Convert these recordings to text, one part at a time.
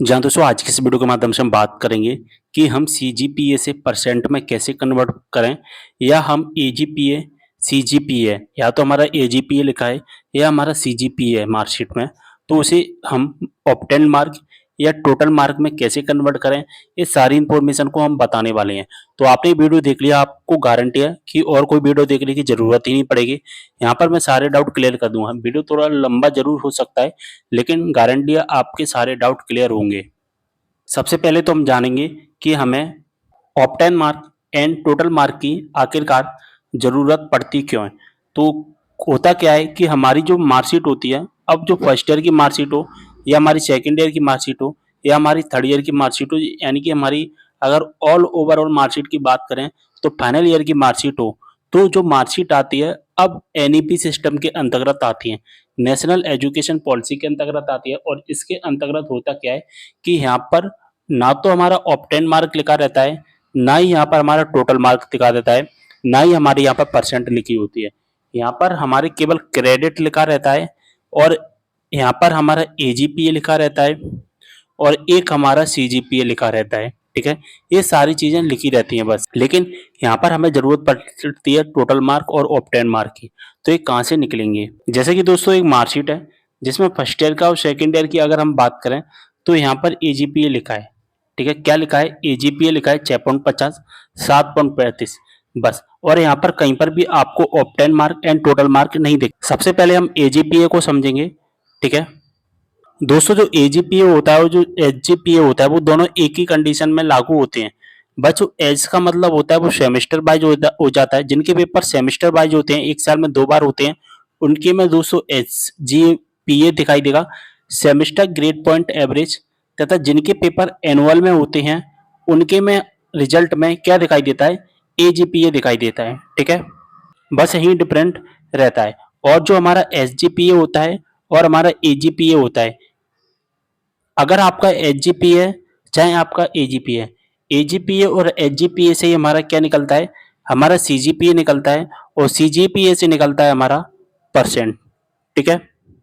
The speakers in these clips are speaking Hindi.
जहाँ दोस्तों आज की इस वीडियो के माध्यम से हम बात करेंगे कि हम सीजीपीए से परसेंट में कैसे कन्वर्ट करें, या हम एजीपीए सीजीपीए, या तो हमारा एजीपीए लिखा है या हमारा सीजीपीए है मार्कशीट में, तो उसे हम ऑब्टेन मार्क या टोटल मार्क में कैसे कन्वर्ट करें, ये सारी इंफॉर्मेशन को हम बताने वाले हैं। तो आपने वीडियो देख लिया, आपको गारंटी है कि और कोई वीडियो देखने की जरूरत ही नहीं पड़ेगी। यहाँ पर मैं सारे डाउट क्लियर कर दूंगा। वीडियो थोड़ा लंबा जरूर हो सकता है, लेकिन गारंटी है आपके सारे डाउट क्लियर होंगे। सबसे पहले तो हम जानेंगे कि हमें obtain mark and total mark की आखिरकार ज़रूरत पड़ती क्यों है। तो होता क्या है कि हमारी जो मार्कशीट होती है, अब जो फर्स्ट ईयर की मार्कशीट हो, या हमारी सेकेंड ईयर की मार्कशीट हो, या हमारी थर्ड ईयर की मार्कशीट हो, यानी कि हमारी अगर ऑल ओवरऑल मार्कशीट की बात करें तो फाइनल ईयर की मार्कशीट हो, तो जो मार्कशीट आती है अब एनईपी सिस्टम के अंतर्गत आती है, नेशनल एजुकेशन पॉलिसी के अंतर्गत आती है। और इसके अंतर्गत होता क्या है कि यहाँ पर ना तो हमारा ऑप्टेन मार्क लिखा रहता है, ना ही यहाँ पर हमारा टोटल मार्क दिखा देता है, ना ही हमारी यहाँ पर परसेंट लिखी होती है। यहाँ पर हमारे केवल क्रेडिट लिखा रहता है, और यहाँ पर हमारा एजीपीए लिखा रहता है, और एक हमारा सीजीपीए लिखा रहता है। ठीक है, ये सारी चीजें लिखी रहती हैं बस। लेकिन यहाँ पर हमें जरूरत पड़ती है टोटल मार्क और ऑब्टेन मार्क की। तो ये कहाँ से निकलेंगे? जैसे कि दोस्तों एक मार्कशीट है जिसमें फर्स्ट ईयर का और सेकेंड ईयर की अगर हम बात करें, तो यहाँ पर एजीपीए लिखा है। ठीक है, क्या लिखा है? एजीपीए लिखा है 6.50, 7.35 बस। और यहाँ पर कहीं पर भी आपको obtain mark and total mark नहीं दिख। सबसे पहले हम एजीपीए को समझेंगे। ठीक है दोस्तों, जो एजीपीए होता है और जो एचजीपीए होता है, वो दोनों एक ही कंडीशन में लागू होते हैं। बस जो एज का मतलब होता है वो सेमेस्टर वाइज हो जाता है। जिनके पेपर सेमेस्टर वाइज होते हैं, एक साल में 2 बार होते हैं, उनके में दोस्तों एच जी पी ए दिखाई देगा, सेमेस्टर ग्रेड पॉइंट एवरेज। तथा जिनके पेपर एनुअल में होते हैं, उनके में रिजल्ट में क्या दिखाई देता है? एजीपीए दिखाई देता है। ठीक है, बस यही डिफरेंट रहता है। और जो हमारा एसजीपीए होता है और हमारा एजीपीए होता है, अगर आपका एचजीपी है चाहे आपका एजीपी है, एजीपीए और एचजीपीए से ही हमारा क्या निकलता है? हमारा सीजीपीए निकलता है, और सीजीपीए से निकलता है हमारा परसेंट। ठीक है,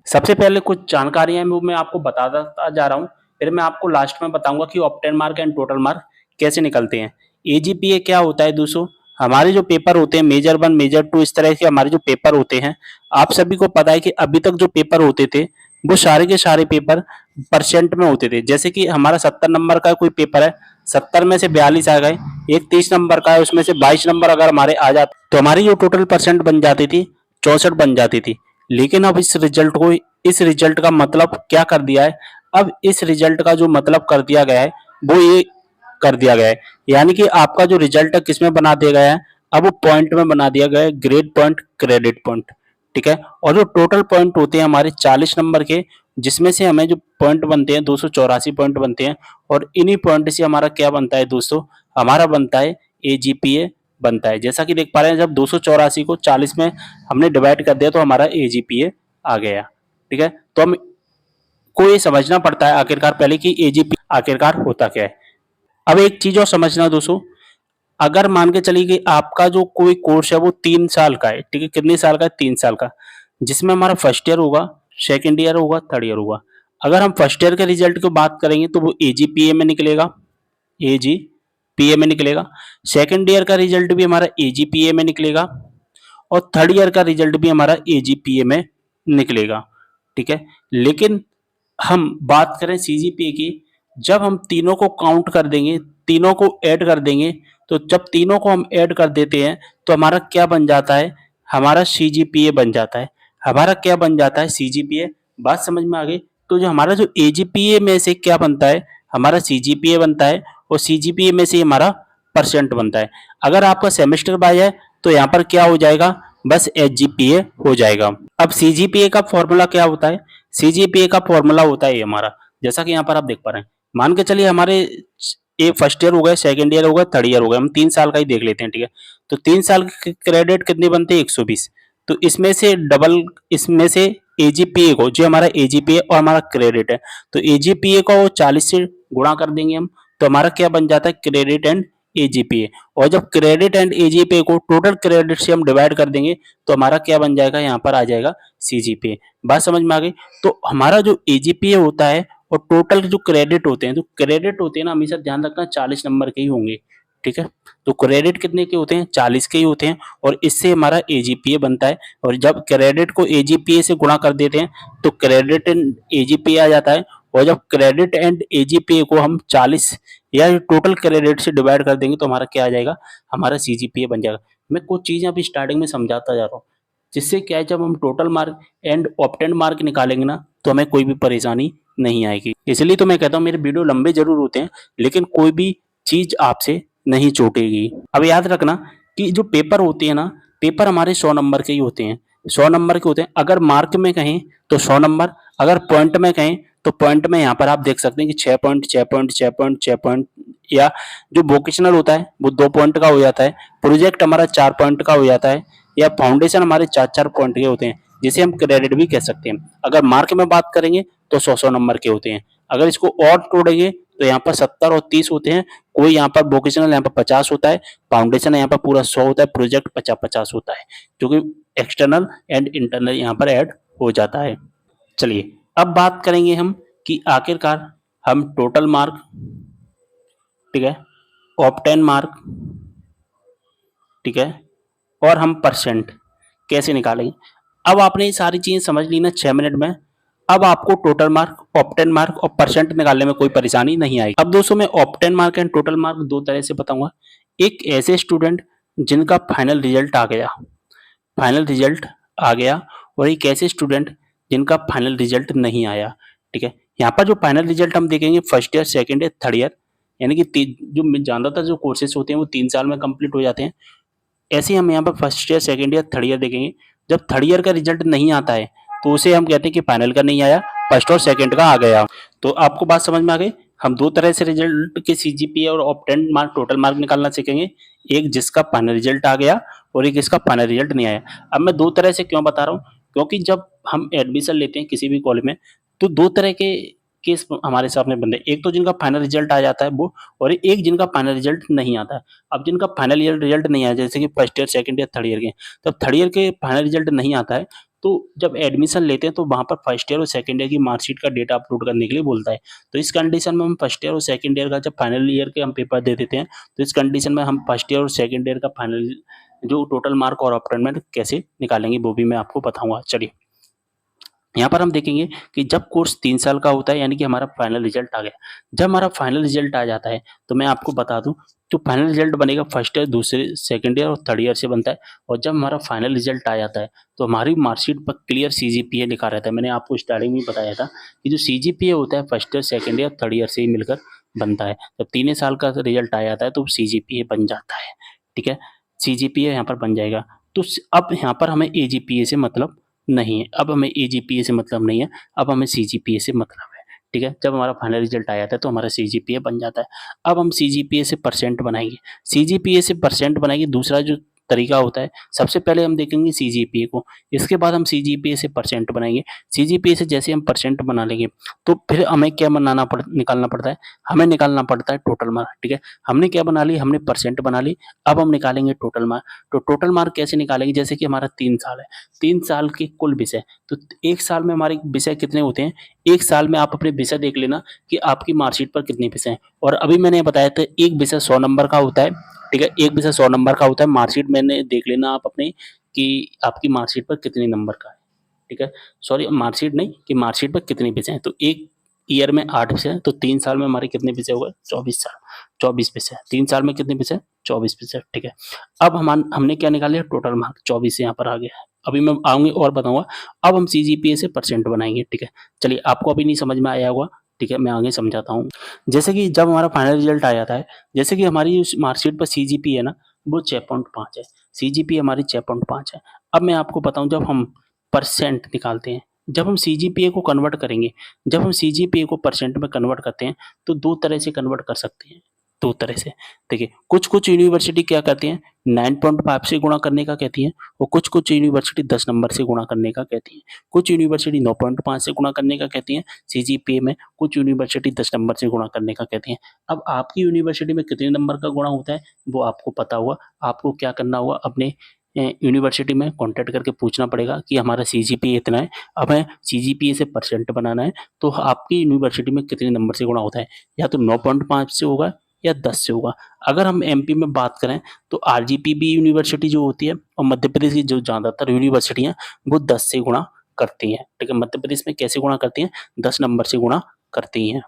सबसे पहले कुछ जानकारियां वो मैं आपको बताता जा रहा हूँ, फिर मैं आपको लास्ट में बताऊंगा कि obtain mark and total mark कैसे निकलते हैं। एजीपीए क्या होता है दोस्तों? हमारे जो पेपर होते हैं मेजर 1 मेजर 2, इस तरह के हमारे जो पेपर होते हैं, आप सभी को पता है कि अभी तक जो पेपर होते थे वो सारे के सारे पेपर परसेंट में होते थे। जैसे कि हमारा 70 नंबर का कोई पेपर है, 70 में से 42 आ गए। एक 30 नंबर का है, उसमें से 22 नंबर अगर हमारे आ जाते तो हमारी जो टोटल परसेंट बन जाती थी 64 बन जाती थी। लेकिन अब इस रिजल्ट का मतलब क्या कर दिया है? अब इस रिजल्ट का जो मतलब कर दिया गया है वो ये कर दिया गया है, यानी कि आपका जो रिजल्ट है किसमें बना दिया गया है? अब वो पॉइंट में बना दिया गया है, ग्रेड पॉइंट क्रेडिट पॉइंट। ठीक है, और जो टोटल पॉइंट होते हैं हमारे 40 नंबर के, जिसमें से हमें जो पॉइंट बनते हैं 284 पॉइंट बनते हैं, और इन्हीं पॉइंट से हमारा क्या बनता है दोस्तों? हमारा बनता है एजीपीए बनता है। जैसा कि देख पा रहे हैं, जब 284 को 40 में हमने डिवाइड कर दिया तो हमारा एजीपीए आ गया। ठीक है, तो हम को ये समझना पड़ता है आखिरकार पहले कि एजीपी आखिरकार होता क्या है। अब एक चीज और समझना दोस्तों, अगर मान के चलिए कि आपका जो कोई कोर्स है वो 3 साल का है। ठीक है, कितने साल का है? 3 साल का, जिसमें हमारा फर्स्ट ईयर होगा, सेकेंड ईयर होगा, थर्ड ईयर होगा। अगर हम फर्स्ट ईयर के रिजल्ट की बात करेंगे तो वो एजीपीए में निकलेगा, एजीपीए में निकलेगा। सेकेंड ईयर का रिजल्ट भी हमारा एजीपीए में निकलेगा, और थर्ड ईयर का रिजल्ट भी हमारा एजीपीए में निकलेगा। ठीक है, लेकिन हम बात करें सीजीपीए की, जब हम तीनों को काउंट कर देंगे, तीनों को ऐड कर देंगे, तो जब तीनों को हम ऐड कर देते हैं तो हमारा क्या बन जाता है? हमारा सीजीपीए बन जाता है। हमारा क्या बन जाता है? सीजीपीए। बात समझ में आ गई? तो जो हमारा जो एजीपीए में से क्या बनता है? हमारा सीजीपीए बनता है, और सीजीपीए में से हमारा परसेंट बनता है। अगर आपका सेमेस्टर बाय है तो यहाँ पर क्या हो जाएगा? बस एचजीपीए हो जाएगा। अब सीजीपीए का फॉर्मूला क्या होता है? सीजीपीए का फॉर्मूला होता है हमारा, जैसा कि यहाँ पर आप देख पा रहे हैं। मान के चलिए हमारे ये फर्स्ट ईयर हो गए, सेकंड ईयर हो गए, थर्ड ईयर हो गए, हम 3 साल का ही देख लेते हैं। ठीक है, तो 3 साल के क्रेडिट कितने बनते हैं? 120। तो इसमें से एजीपीए को, जो हमारा एजीपीए और हमारा क्रेडिट है, तो एजीपीए को 40 से गुणा कर देंगे हम, तो हमारा क्या बन जाता है? Credit and AGPA. और जब क्रेडिट एंड एजीपीए को टोटल क्रेडिट से हम डिवाइड कर देंगे तो हमारा क्या बन जाएगा? यहाँ पर आ जाएगा सीजीपीए। बात समझ में आ गई? तो हमारा जो एजीपीए होता है और टोटल जो क्रेडिट होते हैं, तो क्रेडिट होते हैं ना, हमेशा ध्यान रखना 40 नंबर के ही होंगे, ठीक है। तो क्रेडिट कितने के होते हैं, 40 के ही होते हैं, और इससे हमारा एजीपीए बनता है। और जब क्रेडिट को एजीपीए से गुणा कर देते हैं तो क्रेडिट एंड एजीपीए आ जाता है। और जब क्रेडिट एंड एजीपीए को हम 40 या टोटल क्रेडिट से डिवाइड कर देंगे तो हमारा क्या आ जाएगा, हमारा सीजीपीए बन जाएगा। मैं कुछ चीजें अभी स्टार्टिंग में समझाता जा रहा हूँ, जिससे क्या है, जब हम total mark and obtained mark निकालेंगे ना तो हमें कोई भी परेशानी नहीं आएगी। इसलिए तो मैं कहता हूँ मेरे वीडियो लंबे जरूर होते हैं, लेकिन कोई भी चीज आपसे नहीं छूटेगी। अब याद रखना कि जो पेपर होते हैं ना, पेपर हमारे 100 नंबर के ही होते हैं, 100 नंबर के होते हैं। अगर मार्क में कहें तो 100 नंबर, अगर पॉइंट में कहें तो पॉइंट में यहाँ पर आप देख सकते हैं कि 6 पॉइंट, 6 पॉइंट, 6 पॉइंट, 6 पॉइंट, या जो वोकेशनल होता है वो 2 पॉइंट का हो जाता है, प्रोजेक्ट हमारा 4 पॉइंट का हो जाता है, या फाउंडेशन हमारे 4-4 पॉइंट के होते हैं, जिसे हम क्रेडिट भी कह सकते हैं। अगर मार्क में बात करेंगे तो 100-100 नंबर के होते हैं। अगर इसको और तोड़ेंगे तो यहाँ पर 70 और 30 होते हैं। कोई यहाँ पर वोकेशनल यहाँ पर 50 होता है, फाउंडेशन यहाँ पर पूरा 100 होता है, प्रोजेक्ट 50-50 होता है, जो कि एक्सटर्नल एंड इंटरनल यहाँ पर ऐड हो जाता है। चलिए अब बात करेंगे हम कि आखिरकार हम टोटल मार्क, ठीक है, ऑप्टेन मार्क, ठीक है, और हम परसेंट कैसे निकालेंगे। अब आपने ये सारी चीजें समझ ली ना 6 मिनट में। अब आपको टोटल मार्क, ऑप्टेन मार्क और परसेंट निकालने में कोई परेशानी नहीं आएगी। अब दोस्तों मैं obtain mark and total mark दो तरह से बताऊंगा। एक ऐसे स्टूडेंट जिनका फाइनल रिजल्ट आ गया, फाइनल रिजल्ट आ गया, और एक ऐसे स्टूडेंट जिनका फाइनल रिजल्ट नहीं आया, ठीक है। यहाँ पर जो फाइनल रिजल्ट हम देखेंगे first year, second year, third year, यानी कि जो ज्यादातर जो कोर्सेज होते हैं वो 3 साल में कंप्लीट हो जाते हैं। ऐसे ही हम यहाँ पर first year, second year, third year देखेंगे। जब थर्ड ईयर का रिजल्ट नहीं आता है तो उसे हम कहते हैं कि फाइनल का नहीं आया, फर्स्ट और सेकेंड का आ गया। तो आपको बात समझ में आ गई। हम दो तरह से रिजल्ट के सीजीपीए और ऑप्टेंड मार्क, टोटल मार्क निकालना सीखेंगे। एक जिसका फाइनल रिजल्ट आ गया और एक इसका फाइनल रिजल्ट नहीं आया। अब मैं दो तरह से क्यों बता रहा हूँ, क्योंकि जब हम एडमिशन लेते हैं किसी भी कॉलेज में तो दो तरह के केस हमारे सामने बनते हैं। एक तो जिनका फाइनल रिजल्ट आ जाता है वो, और एक जिनका फाइनल रिजल्ट नहीं आता है। अब जिनका फाइनल ईयर रिजल्ट नहीं आया, जैसे कि first year, second year, third year के, तब थर्ड ईयर के फाइनल रिजल्ट नहीं आता है तो जब एडमिशन लेते हैं तो वहां पर फर्स्ट ईयर और सेकंड ईयर की मार्कशीट का डेटा अपलोड करने के लिए बोलता है। तो इस कंडीशन में हम फर्स्ट ईयर और सेकंड ईयर का जब फाइनल ईयर के हम पेपर दे देते हैं तो इस कंडीशन में हम फर्स्ट ईयर और सेकंड ईयर का फाइनल जो टोटल मार्क और अटेनमेंट कैसे निकालेंगे वो भी मैं आपको बताऊंगा। चलिए यहाँ पर हम देखेंगे कि जब कोर्स 3 साल का होता है, यानी कि हमारा फाइनल रिजल्ट आ गया। जब हमारा फाइनल रिजल्ट आ जाता है तो मैं आपको बता दूं, जो फाइनल रिजल्ट बनेगा फर्स्ट ईयर, दूसरे, सेकंड ईयर और थर्ड ईयर से बनता है। और जब हमारा फाइनल रिजल्ट आ जाता है तो हमारी मार्कशीट पर क्लियर सीजीपीए लिखा रहता है। मैंने आपको स्टार्टिंग में बताया था कि जो सीजीपीए होता है first year, second year, third year से ही मिलकर बनता है। जब 3 साल का रिजल्ट आ जाता है तो सीजीपीए बन जाता है, ठीक है। सीजीपीए यहाँ पर बन जाएगा। तो अब यहाँ पर हमें एजीपीए से मतलब नहीं है, अब हमें एजीपीए से मतलब नहीं है, अब हमें सीजीपीए से मतलब है, ठीक है। जब हमारा फाइनल रिजल्ट आ जाता है तो हमारा सीजीपीए बन जाता है। अब हम सीजीपीए से परसेंट बनाएंगे, सीजीपीए से परसेंट बनाएंगे। दूसरा जो तरीका होता है, सबसे पहले हम देखेंगे सीजीपीए को, इसके बाद हम सीजीपीए से परसेंट बनाएंगे। सीजीपीए से जैसे हम परसेंट बना लेंगे तो फिर हमें क्या निकालना पड़ता है, हमें निकालना पड़ता है टोटल मार्क, ठीक है। हमने क्या बना ली, हमने परसेंट बना ली। अब हम निकालेंगे टोटल मार्क। तो टोटल मार्क कैसे निकालेंगे, जैसे कि हमारा 3 साल है, 3 साल के कुल विषय, तो एक साल में हमारे विषय कितने होते हैं। एक साल में आप अपने विषय देख लेना कि आपकी मार्कशीट पर कितने विषय हैं। और अभी मैंने बताया था एक विषय 100 नंबर का होता है, ठीक है। एक विषय 100 नंबर का होता है। मार्कशीट मैंने देख लेना आप अपने कि आपकी मार्कशीट पर कितने नंबर का है, ठीक है। सॉरी, मार्कशीट नहीं, कि मार्कशीट पर कितने विषय हैं। तो एक ईयर में 8 विषय हैं, तो 3 साल में हमारे कितने विषय हो गए, 24 साल, 24 विषय। 3 साल में कितने विषय, 24 विषय, ठीक है। अब हमने क्या निकाल लिया, टोटल मार्क 24 यहाँ पर आ गया है। अभी मैं आऊंगी और बताऊंगा। अब हम सीजीपीए से परसेंट बनाएंगे, ठीक है। चलिए, आपको अभी नहीं समझ में आया होगा, ठीक है, मैं आगे समझाता हूँ। जैसे कि जब हमारा फाइनल रिजल्ट आ जाता है, जैसे कि हमारी उस मार्कशीट पर सीजीपी है ना, वो 6.5 है, सीजीपी हमारी 6.5 है। अब मैं आपको बताऊं, जब हम परसेंट निकालते हैं, जब हम सीजीपीए को कन्वर्ट करेंगे, जब हम सीजीपीए को परसेंट में कन्वर्ट करते हैं तो दो तरह से कन्वर्ट कर सकते हैं, दो तरह से। देखिए, कुछ कुछ यूनिवर्सिटी क्या करती हैं, 9.5 से गुणा करने का कहती हैं, और कुछ कुछ यूनिवर्सिटी 10 नंबर से गुणा करने का कहती हैं। कुछ यूनिवर्सिटी 9.5 से गुणा करने का कहती हैं सीजीपीए में, कुछ यूनिवर्सिटी 10 नंबर से गुणा करने का कहती हैं। अब आपकी यूनिवर्सिटी में कितने नंबर का गुणा होता है वो आपको पता हुआ, आपको क्या करना होगा, अपने यूनिवर्सिटी में कॉन्टैक्ट करके पूछना पड़ेगा कि हमारा सीजीपीए इतना है, हमें सीजीपीए से परसेंट बनाना है, तो आपकी यूनिवर्सिटी में कितने नंबर से गुणा होता है, या तो 9.5 से होगा या 10 से होगा। अगर हम एमपी में बात करें तो आरजीपीबी यूनिवर्सिटी जो होती है और मध्य प्रदेश की जो ज़्यादातर यूनिवर्सिटियाँ वो 10 से गुणा करती हैं, ठीक है। मध्य प्रदेश में कैसे गुणा करती हैं, 10 नंबर से गुणा करती हैं।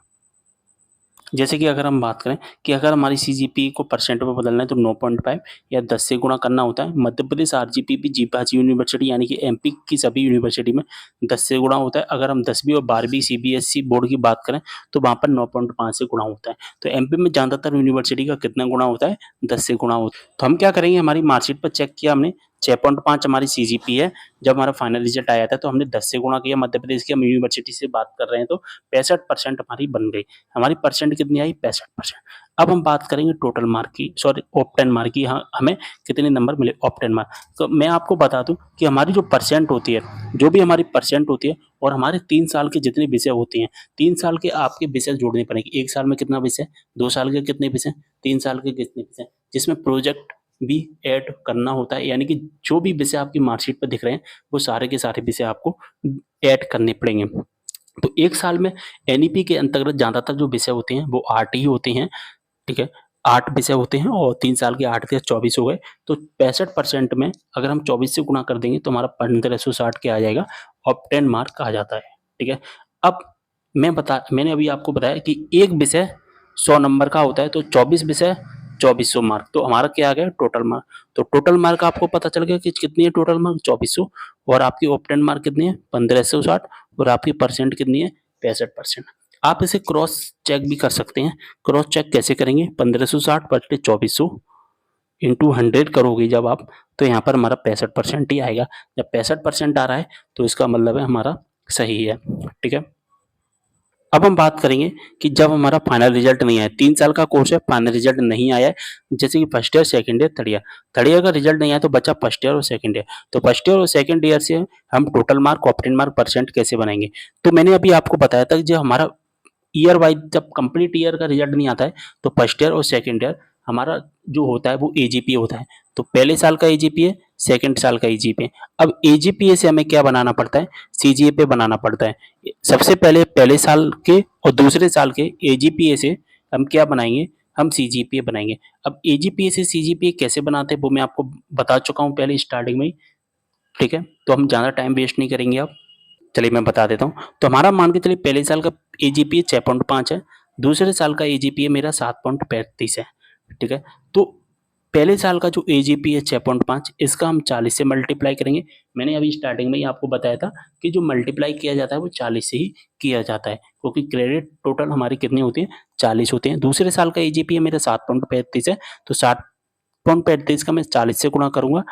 जैसे कि अगर हम बात करें कि अगर हमारी सीजीपी को परसेंट में बदलना है तो 9.5 या 10 से गुणा करना होता है। मध्य प्रदेश आरजीपीबी जीपाजी यूनिवर्सिटी यानी कि एमपी की सभी यूनिवर्सिटी में 10 से गुणा होता है। अगर हम 10वीं और 12वीं सीबीएसई बोर्ड की बात करें तो वहाँ पर 9.5 से गुणा होता है। तो एमपी में ज़्यादातर यूनिवर्सिटी का कितना गुणा होता है, 10 से गुणा होता है। तो हम क्या करेंगे, हमारी मार्कशीट पर चेक किया हमने 6.5 हमारी सीजीपी है। जब हमारा फाइनल रिजल्ट आया था तो हमने 10 से गुणा किया। मध्य प्रदेश की हम यूनिवर्सिटी से बात कर रहे हैं तो 65% हमारी बन गई। हमारी परसेंट कितनी आई, 65%। अब हम बात करेंगे टोटल मार्क की, सॉरी ऑप्टेन मार्क की। हाँ, हमें कितने नंबर मिले ऑप्टेन मार्क। तो मैं आपको बता दूं कि हमारी जो परसेंट होती है, जो भी हमारी परसेंट होती है और हमारे 3 साल के जितने विषय होते हैं, 3 साल के आपके विषय जोड़ने पड़ेंगे। 1 साल में कितना विषय, 2 साल के कितने विषय, 3 साल के कितने विषय, जिसमें प्रोजेक्ट भी ऐड करना होता है। यानी कि जो भी विषय आपकी मार्कशीट पर दिख रहे हैं वो सारे के सारे विषय आपको ऐड करने पड़ेंगे। तो 1 साल में एनईपी के अंतर्गत ज़्यादातर जो विषय होते हैं वो 8 ही होते हैं, ठीक है। 8 विषय होते हैं और 3 साल के 8 के 24 हो गए। तो 65% में अगर हम 24 से गुणा कर देंगे तो हमारा 1560 क्या आ जाएगा, ऑप्टेन मार्क आ जाता है, ठीक है। अब मैंने अभी आपको बताया कि एक विषय 100 नंबर का होता है, तो 24 विषय 2400 मार्क, तो हमारा क्या आ गया, टोटल मार्क। तो टोटल मार्क आपको पता चल गया कि कितनी है टोटल मार्क, 2400, और आपकी ऑप्टेन मार्क कितनी है, 1560, और आपकी परसेंट कितनी है, 65%। आप इसे क्रॉस चेक भी कर सकते हैं। क्रॉस चेक कैसे करेंगे, 1560 बटे 2400 इंटू 100 करोगे जब आप, तो यहाँ पर हमारा 65% ही आएगा। जब 65% आ रहा है तो इसका मतलब है हमारा सही है, ठीक है। अब हम बात करेंगे कि जब हमारा फाइनल रिजल्ट नहीं आया, 3 साल का कोर्स है, फाइनल रिजल्ट नहीं आया है, जैसे कि first year, second year, third year. Third year का रिजल्ट नहीं आया तो बचा फर्स्ट ईयर और सेकंड ईयर। तो फर्स्ट ईयर और सेकंड ईयर से हम total mark, obtain mark, percent कैसे बनाएंगे। तो मैंने अभी आपको बताया था कि जो हमारा ईयर वाइज जब कंप्लीट ईयर का रिजल्ट नहीं आता है तो फर्स्ट ईयर और सेकंड ईयर हमारा जो होता है वो एजीपीए होता है। तो पहले साल का एजीपीए, सेकंड साल का एजीपीए। अब एजीपीए से हमें क्या बनाना पड़ता है, सीजीपीए बनाना पड़ता है। सबसे पहले पहले साल के और दूसरे साल के एजीपीए से हम क्या बनाएंगे, हम सीजीपीए बनाएंगे। अब एजीपीए से सीजीपीए कैसे बनाते हैं वो मैं आपको बता चुका हूँ पहले स्टार्टिंग में ही, ठीक है। तो हम ज़्यादा टाइम वेस्ट नहीं करेंगे अब, चलिए मैं बता देता हूँ। तो हमारा मान के चलिए पहले साल का एजीपीए 6.5 है, दूसरे साल का एजीपीए मेरा 7.35 है, ठीक है। तो पहले साल का जो एजीपीए है 6.5, इसका हम 40 से मल्टीप्लाई करेंगे। मैंने अभी स्टार्टिंग में ही आपको बताया था कि जो मल्टीप्लाई किया जाता है वो 40 से ही किया जाता है, क्योंकि क्रेडिट टोटल हमारी कितनी होती है, 40 होते हैं। दूसरे साल का एजीपीए मेरा 7.35 है, तो 7.35 का मैं 40 से गुणा करूंगा,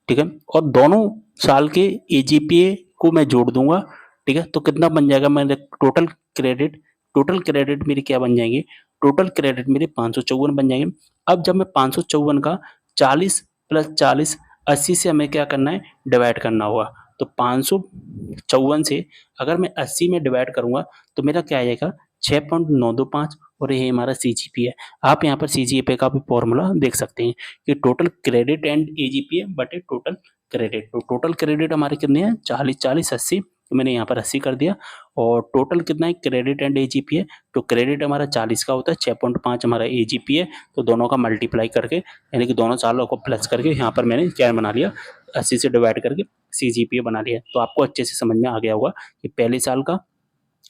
ठीक है। और दोनों साल के एजीपीए को मैं जोड़ दूंगा, ठीक है। तो कितना बन जाएगा, मेरे टोटल क्रेडिट मेरे क्या बन जाएंगे, टोटल क्रेडिट मेरे 554 बन जाएंगे। अब जब मैं 554 का 40 प्लस 40 80 से हमें क्या करना है, डिवाइड करना होगा। तो 554 से अगर मैं 80 में डिवाइड करूंगा तो मेरा क्या आएगा, 6.925, और ये हमारा सीजीपी है। आप यहाँ पर सीजीपी का भी फॉर्मूला देख सकते हैं कि टोटल क्रेडिट एंड एजीपीए बटे टोटल क्रेडिट। तो टोटल क्रेडिट हमारे कितने हैं, 40 40 80, तो मैंने यहाँ पर 80 कर दिया। और टोटल कितना है क्रेडिट एंड एजीपीए, तो क्रेडिट हमारा 40 का होता है, 6.5 हमारा एजीपीए, तो दोनों का मल्टीप्लाई करके यानी कि दोनों सालों को प्लस करके यहाँ पर मैंने क्या बना लिया, 80 से डिवाइड करके सीजीपीए बना लिया। तो आपको अच्छे से समझ में आ गया होगा कि पहले साल का,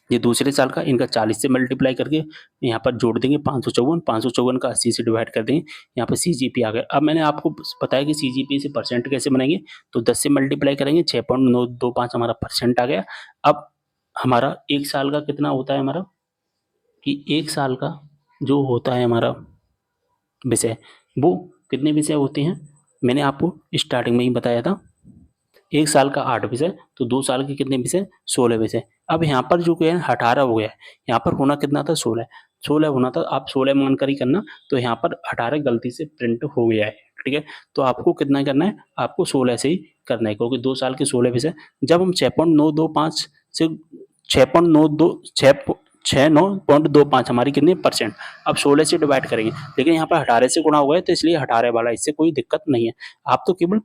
ये दूसरे साल का, इनका 40 से मल्टीप्लाई करके यहाँ पर जोड़ देंगे 554 का 80 से डिवाइड कर देंगे, यहाँ पर सीजीपी आ गया। अब मैंने आपको बताया कि सीजीपी से परसेंट कैसे बनाएंगे, तो 10 से मल्टीप्लाई करेंगे, 6.925 हमारा परसेंट आ गया। अब हमारा एक साल का कितना होता है हमारा, कि एक साल का जो होता है हमारा विषय, वो कितने विषय होते हैं, मैंने आपको स्टार्टिंग में ही बताया था। एक साल का 8 विषय, तो 2 साल के कितने विषय, 16 विषय। अब यहाँ पर जो है 18 हो गया है, यहाँ पर होना कितना था, 16 होना था, आप 16 मानकर ही करना। तो यहाँ पर 18 गलती से प्रिंट हो गया है, ठीक है। तो आपको कितना करना है, आपको 16 से ही करना है, क्योंकि 2 साल के 16 विषय। जब हम 6.925 से 6.925 हमारी कितनी परसेंट, अब 16 से डिवाइड करेंगे, लेकिन यहाँ पर 18 से गुणा हुआ है तो इसलिए 18 वाला, इससे कोई दिक्कत नहीं है। आप तो केवल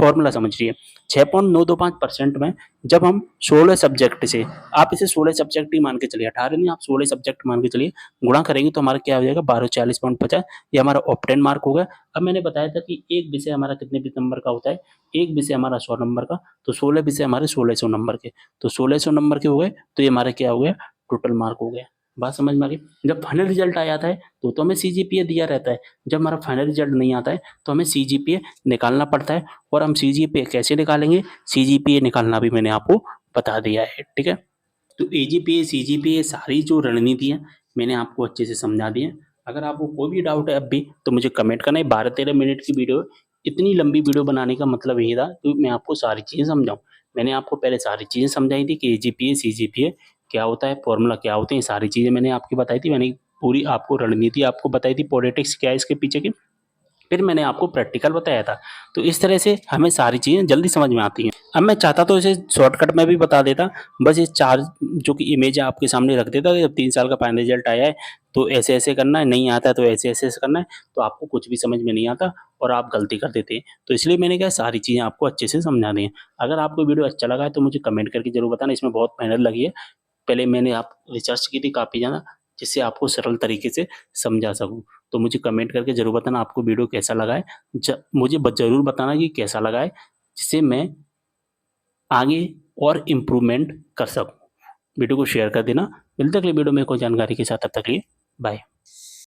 फॉर्मूला समझिए। 6.925% में जब हम 16 सब्जेक्ट से, आप इसे 16 सब्जेक्ट ही मान के चलिए, 18 नहीं, आप 16 सब्जेक्ट मान के चलिए, गुणा करेंगे तो हमारा क्या हो जाएगा, 1240.50, ये हमारा ऑप्टेन मार्क होगा। अब मैंने बताया था कि एक विषय हमारा कितने नंबर का होता है, एक विषय हमारा 100 नंबर का, तो 16 विषय हमारे 1600 नंबर के, तो 1600 नंबर के हो गए, तो ये हमारा क्या हो गया, टोटल मार्क हो गया। बात समझ में आ गई। जब फाइनल रिजल्ट आ जाता है तो हमें सीजीपीए दिया रहता है, जब हमारा फाइनल रिजल्ट नहीं आता है तो हमें सीजीपीए निकालना पड़ता है। और हम सीजीपीए कैसे निकालेंगे, सीजीपीए निकालना भी मैंने आपको बता दिया है, ठीक है। तो एजीपीए सीजीपीए सारी जो रणनीति है मैंने आपको अच्छे से समझा दी है। अगर आपको कोई भी डाउट है अब भी तो मुझे कमेंट करना है। 12-13 मिनट की वीडियो, इतनी लंबी वीडियो बनाने का मतलब यही था कि मैं आपको सारी चीज़ें समझाऊं। मैंने आपको पहले सारी चीज़ें समझाई थी कि एजीपीए सीजीपीए क्या होता है, फॉर्मूला क्या होते हैं, सारी चीज़ें मैंने आपकी बताई थी। मैंने पूरी आपको रणनीति आपको बताई थी, पॉलिटिक्स क्या है इसके पीछे की, फिर मैंने आपको प्रैक्टिकल बताया था। तो इस तरह से हमें सारी चीज़ें जल्दी समझ में आती हैं। अब मैं चाहता तो इसे शॉर्टकट में भी बता देता, बस ये 4 जो कि इमेज आपके सामने रख देता कि जब 3 साल का फाइनल रिजल्ट आया है तो ऐसे-ऐसे करना है, नहीं आता है तो ऐसे-ऐसे करना है, तो आपको कुछ भी समझ में नहीं आता और आप गलती कर देते हैं। तो इसलिए मैंने क्या सारी चीज़ें आपको अच्छे से समझा दी हैं। अगर आपको वीडियो अच्छा लगा है तो मुझे कमेंट करके ज़रूर बताना, इसमें बहुत मेहनत लगी है। पहले मैंने आप रिसर्च की थी काफ़ी ज़्यादा, जिससे आपको सरल तरीके से समझा सकूँ। तो मुझे कमेंट करके ज़रूर बताना आपको वीडियो कैसा लगा है। मुझे ज़रूर बताना कि कैसा लगा है, जिससे मैं आगे और इम्प्रूवमेंट कर सकूँ। वीडियो को शेयर कर देना। मिलते हैं अगली वीडियो में कोई जानकारी के साथ, तब तक के लिए बाय।